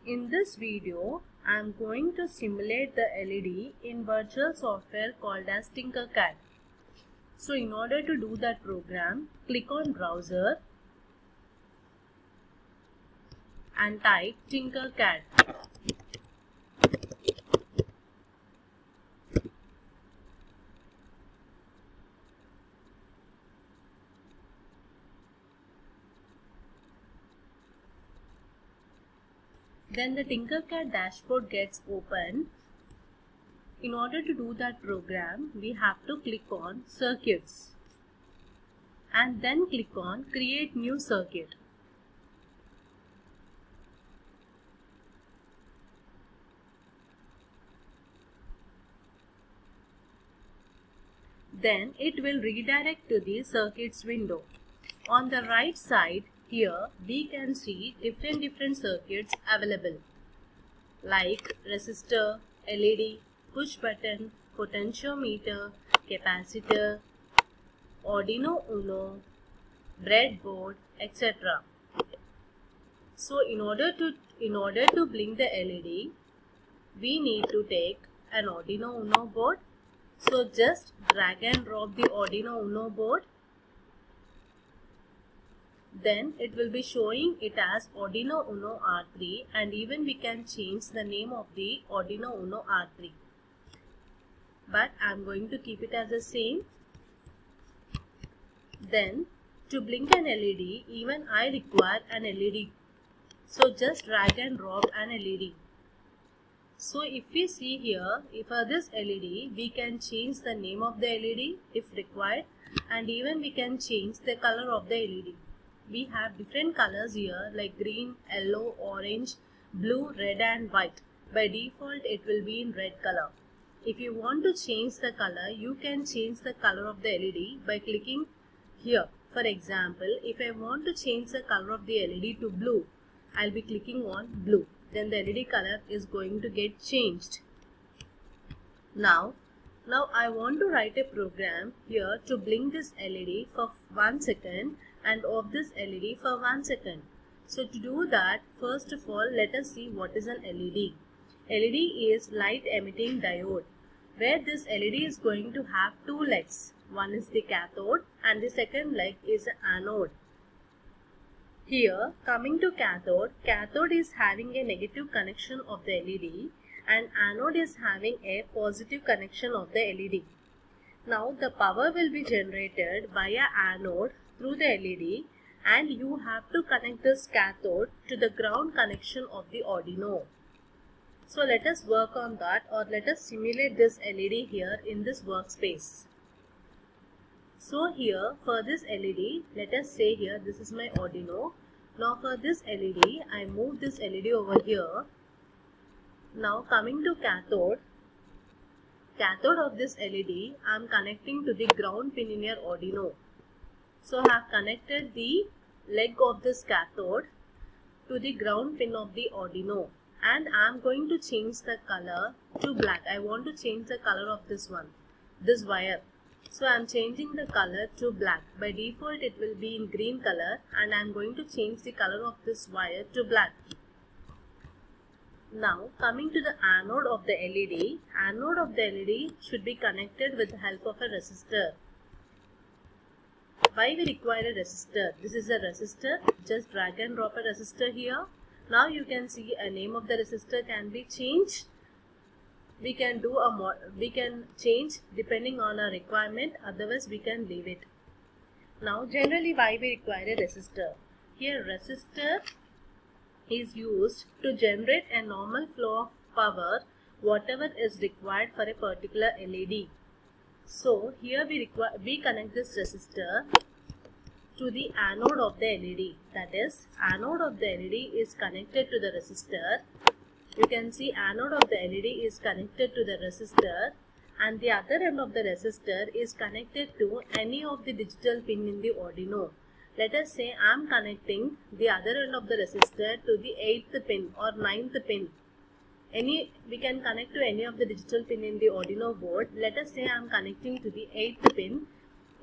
In this video, I am going to simulate the LED in virtual software called as Tinkercad. So in order to do that program, click on browser and type Tinkercad. Then the Tinkercad dashboard gets open. In order to do that program, we have to click on Circuits and then click on Create New Circuit. Then it will redirect to the circuits window. On the right side here we can see different circuits available like resistor, LED, push button, potentiometer, capacitor, Arduino Uno, breadboard, etc. So in order to blink the LED, we need to take an Arduino Uno board. So just drag and drop the Arduino Uno board. Then it will be showing it as Arduino Uno R3, and even we can change the name of the Arduino Uno R3. But I am going to keep it as the same. Then to blink an LED, even I require an LED. So just drag and drop an LED. So if we see here, for this LED, we can change the name of the LED if required, and even we can change the color of the LED. We have different colors here like green, yellow, orange, blue, red and white. By default it will be in red color. If you want to change the color, you can change the color of the LED by clicking here. For example, if I want to change the color of the LED to blue, I'll be clicking on blue. Then the LED color is going to get changed. Now I want to write a program here to blink this LED for 1 second and off this LED for 1 second. So to do that, first of all, let us see what is an LED. LED is light emitting diode, where this LED is going to have two legs. One is the cathode and the second leg is the anode. Here, coming to cathode, cathode is having a negative connection of the LED and anode is having a positive connection of the LED. Now the power will be generated via anode through the LED, and you have to connect this cathode to the ground connection of the Arduino. So let us work on that, or let us simulate this LED here in this workspace. So here for this LED, let us say here this is my Arduino. Now for this LED, I move this LED over here. Now coming to cathode of this LED, I am connecting to the ground pin in your Arduino. So I have connected the leg of this cathode to the ground pin of the Arduino, and I am going to change the color to black. I want to change the color of this wire. So I am changing the color to black. By default it will be in green color, and I am going to change the color of this wire to black. Now coming to the anode of the LED, anode of the LED should be connected with the help of a resistor. Why we require a resistor? This is a resistor. Just drag and drop a resistor here. Now you can see a name of the resistor can be changed. We can change depending on our requirement, otherwise we can leave it. Now generally why we require a resistor? Here resistor is used to generate a normal flow of power whatever is required for a particular LED. So here we connect this resistor to the anode of the LED. That is, anode of the LED is connected to the resistor. You can see anode of the LED is connected to the resistor, and the other end of the resistor is connected to any of the digital pin in the Arduino. Let us say I am connecting the other end of the resistor to the 8th pin or 9th pin. We can connect to any of the digital pin in the Arduino board. Let us say I am connecting to the 8th pin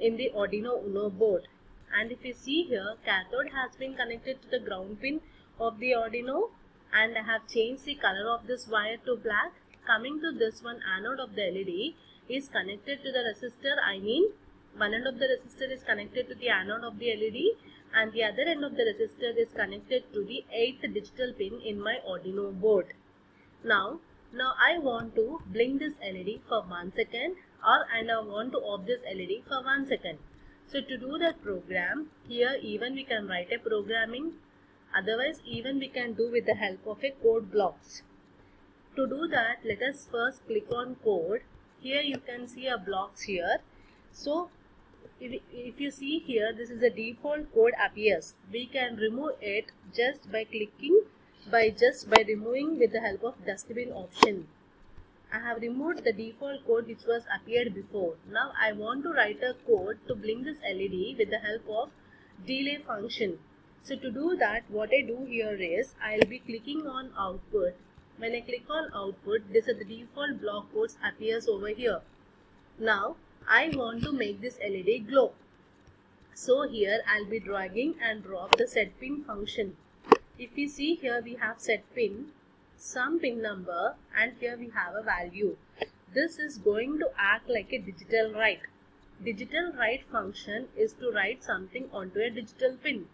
in the Arduino Uno board. And if you see here, cathode has been connected to the ground pin of the Arduino and I have changed the color of this wire to black. Coming to this one, anode of the LED is connected to the resistor. I mean, one end of the resistor is connected to the anode of the LED and the other end of the resistor is connected to the 8th digital pin in my Arduino board. Now I want to blink this LED for 1 second and I want to off this LED for 1 second. So to do that program, here even we can write a programming, otherwise even we can do with the help of a code blocks. To do that, let us first click on code. Here you can see a blocks here. So if you see here, this is a default code appears. We can remove it just by clicking, by removing with the help of dustbin option. I have removed the default code which was appeared before. Now I want to write a code to blink this LED with the help of delay function. So to do that, what I do here is I will be clicking on output. When I click on output, this is the default block codes appears over here. Now I want to make this LED glow. So here I'll be dragging and drop the set pin function. If you see here, we have set pin, some pin number, and here we have a value. This is going to act like a digital write. Digital write function is to write something onto a digital pin.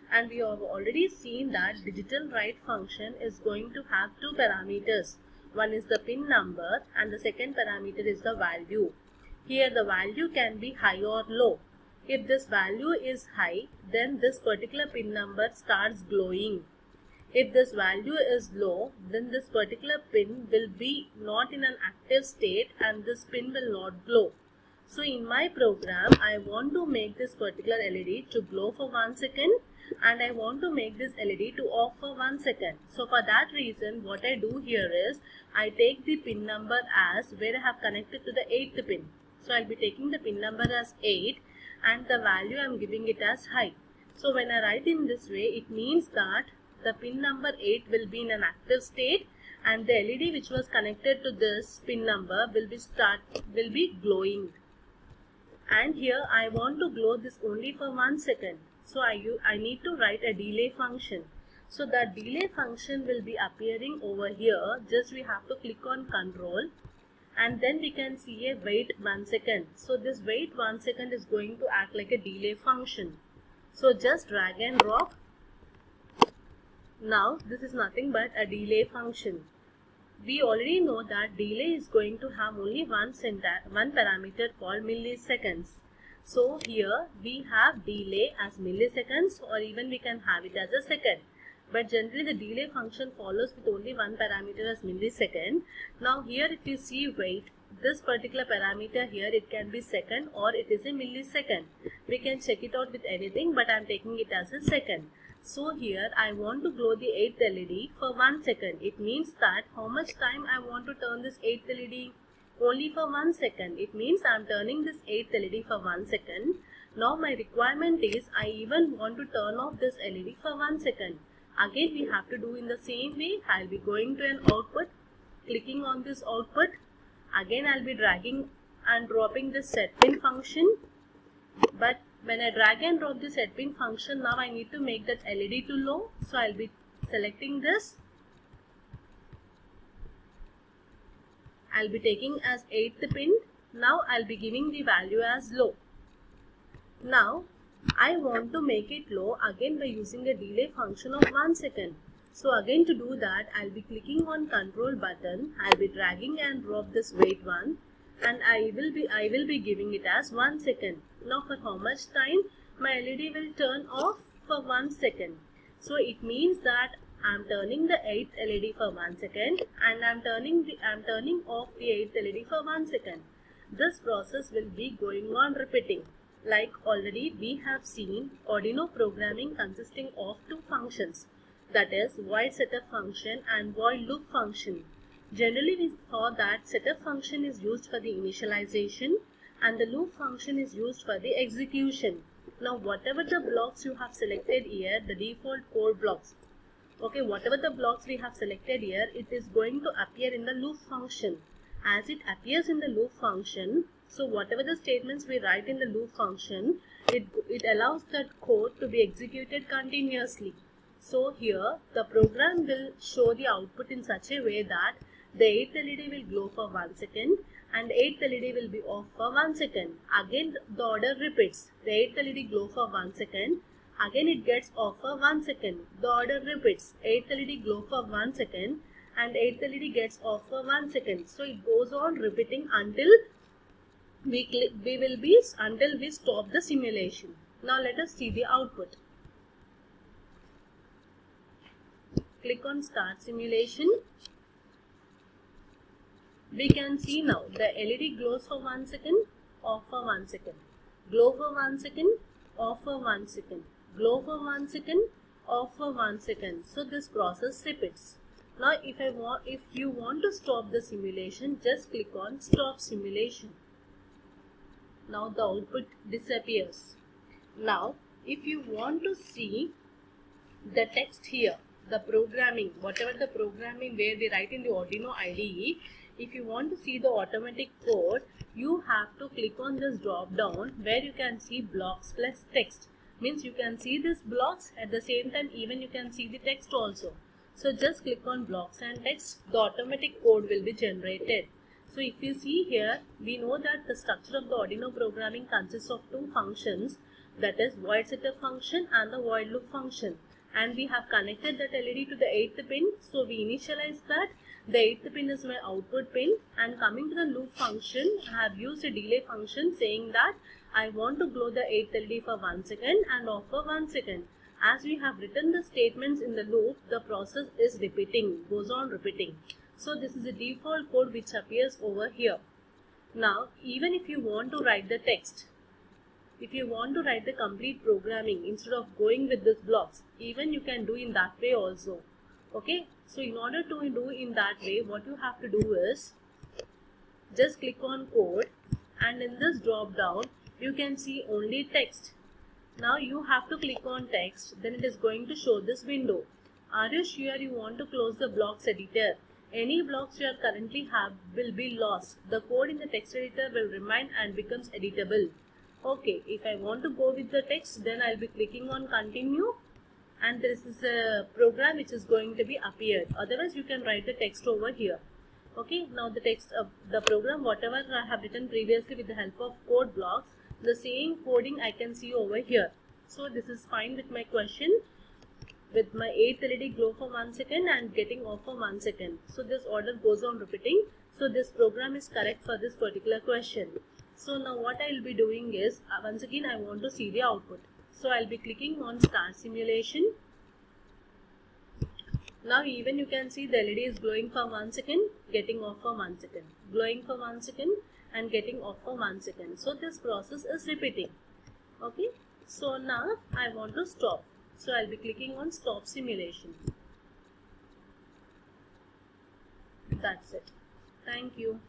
And we have already seen that digital write function is going to have two parameters. One is the pin number and the second parameter is the value. Here the value can be high or low. If this value is high, then this particular pin number starts glowing. If this value is low, then this particular pin will be not in an active state and this pin will not glow. So in my program, I want to make this particular LED to glow for 1 second and I want to make this LED to off for 1 second. So for that reason, what I do here is I take the pin number as where I have connected to the 8th pin. So I'll be taking the pin number as 8 and the value I'm giving it as high. So when I write in this way, it means that the pin number 8 will be in an active state and the LED which was connected to this pin number will be glowing. And here I want to glow this only for 1 second. So I need to write a delay function. So that delay function will be appearing over here. Just we have to click on control and then we can see a wait 1 second. So this wait 1 second is going to act like a delay function. So just drag and drop. Now this is nothing but a delay function. We already know that delay is going to have only one parameter called milliseconds. So here we have delay as milliseconds or even we can have it as a second. But generally the delay function follows with only one parameter as millisecond. Now here if you see wait, this particular parameter here, it can be second or it is a millisecond. We can check it out with anything, but I am taking it as a second. So here I want to glow the 8th LED for 1 second. It means that how much time I want to turn this 8th LED? Only for 1 second. It means I am turning this 8th LED for 1 second. Now my requirement is I even want to turn off this LED for 1 second. Again we have to do in the same way. I will be going to an output, clicking on this output. Again I will be dragging and dropping this set pin function. But when I drag and drop the set pin function, now I need to make that LED to low. So I will be selecting this. I will be taking as 8th pin. Now I will be giving the value as low. Now I want to make it low again by using a delay function of 1 second. So again to do that, I will be clicking on control button. I will be dragging and drop this wait one. And I will be giving it as 1 second. Now for how much time? My LED will turn off for 1 second. So it means that I am turning the 8th LED for 1 second and I am turning off the 8th LED for 1 second. This process will be going on repeating. Like already we have seen Arduino programming consisting of two functions, that is void setup function and void loop function. Generally we saw that setup function is used for the initialization and the loop function is used for the execution. Now whatever the blocks you have selected here, the default code blocks, okay, whatever the blocks we have selected here, it is going to appear in the loop function. As it appears in the loop function, so whatever the statements we write in the loop function, it allows that code to be executed continuously. So here the program will show the output in such a way that the 8th LED will glow for 1 second and 8th LED will be off for 1 second. Again the order repeats. The 8th LED glow for 1 second. Again it gets off for 1 second. The order repeats. 8th LED glow for 1 second and 8th LED gets off for 1 second. So it goes on repeating until we stop the simulation. Now let us see the output. Click on Start Simulation. We can see now the LED glows for 1 second, off for 1 second, glow for 1 second, off for 1 second, glow for 1 second, off for 1 second. So this process repeats. Now if you want to stop the simulation, just click on Stop Simulation. Now the output disappears. Now if you want to see the text here, the programming, whatever the programming where we write in the Arduino IDE, if you want to see the automatic code, you have to click on this drop down where you can see blocks plus text. Means you can see these blocks, at the same time even you can see the text also. So just click on blocks and text, the automatic code will be generated. So if you see here, we know that the structure of the Arduino programming consists of two functions, that is void setup function and the void loop function. And we have connected that LED to the 8th pin. So we initialize that the 8th pin is my output pin, and coming to the loop function, I have used a delay function saying that I want to glow the 8th LED for 1 second and off for 1 second. As we have written the statements in the loop, the process is repeating, goes on repeating. So this is a default code which appears over here. Now even if you want to write the text, if you want to write the complete programming instead of going with these blocks, even you can do in that way also. Okay, so in order to do in that way, what you have to do is just click on code, and in this drop down you can see only text. Now you have to click on text, then it is going to show this window. Are you sure you want to close the blocks editor? Any blocks you currently have will be lost. The code in the text editor will remain and becomes editable. Okay, if I want to go with the text, then I'll be clicking on continue, and this is a program which is going to be appeared. Otherwise you can write the text over here. Okay, now the text of the program, whatever I have written previously with the help of code blocks, the same coding I can see over here. So this is fine with my question, with my 8th LED glow for 1 second and getting off for 1 second. So this order goes on repeating. So this program is correct for this particular question. So now what I will be doing is, once again I want to see the output. So I will be clicking on Start Simulation. Now even you can see the LED is glowing for 1 second, getting off for 1 second, glowing for 1 second and getting off for 1 second. So this process is repeating. Okay, so now I want to stop. So I will be clicking on Stop Simulation. That's it. Thank you.